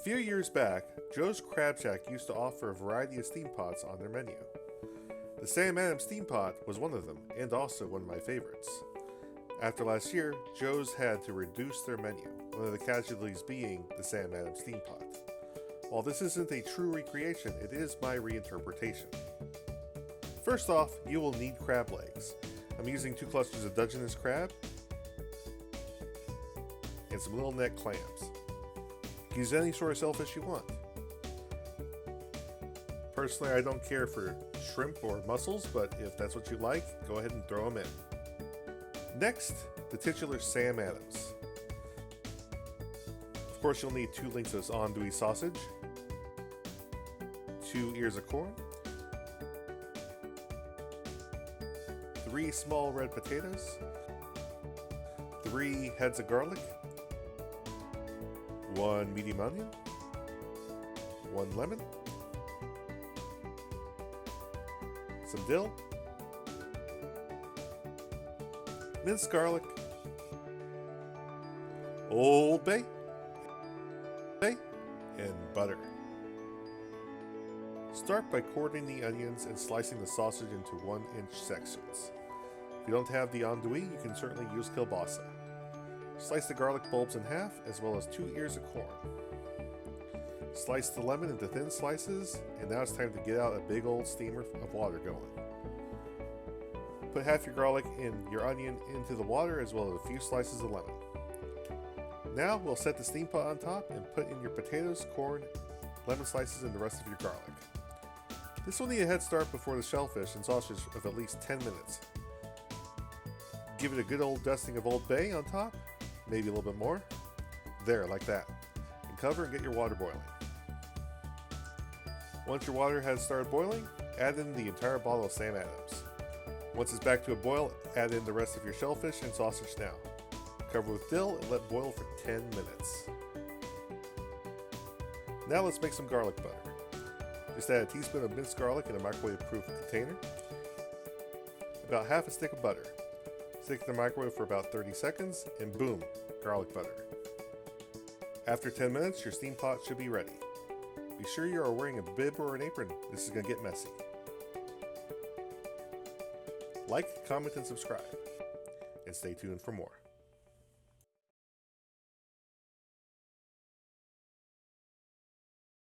few years back, Joe's Crab Shack used to offer a variety of steam pots on their menu. The Sam Adams steam pot was one of them, and also one of my favorites. After last year, Joe's had to reduce their menu, one of the casualties being the Sam Adams steam pot. While this isn't a true recreation, it is my reinterpretation. First off, you will need crab legs. I'm using 2 clusters of Dungeness crab and some littleneck clams. Use any sort of shellfish you want. Personally, I don't care for shrimp or mussels, but if that's what you like, go ahead and throw them in. Next, the titular Sam Adams. Of course, you'll need 2 links of andouille sausage, 2 ears of corn, 3 small red potatoes, 3 heads of garlic, 1 medium onion, 1 lemon, some dill, minced garlic, Old Bay, and butter. Start by quartering the onions and slicing the sausage into 1-inch sections. If you don't have the andouille, you can certainly use kielbasa. Slice the garlic bulbs in half, as well as 2 ears of corn. Slice the lemon into thin slices, and now it's time to get out a big old steamer of water going. Put half your garlic and your onion into the water, as well as a few slices of lemon. Now we'll set the steam pot on top and put in your potatoes, corn, lemon slices, and the rest of your garlic. This will need a head start before the shellfish and sausage of at least 10 minutes. Give it a good old dusting of Old Bay on top, maybe a little bit more. There, like that. And cover and get your water boiling. Once your water has started boiling, add in the entire bottle of Sam Adams. Once it's back to a boil, add in the rest of your shellfish and sausage now. Cover with dill and let boil for 10 minutes. Now let's make some garlic butter. Just add a teaspoon of minced garlic in a microwave-proof container. About half a stick of butter. Stick in the microwave for about 30 seconds, and boom, garlic butter. After 10 minutes, your steam pot should be ready. Be sure you are wearing a bib or an apron. This is going to get messy. Like, comment, and subscribe. And stay tuned for more.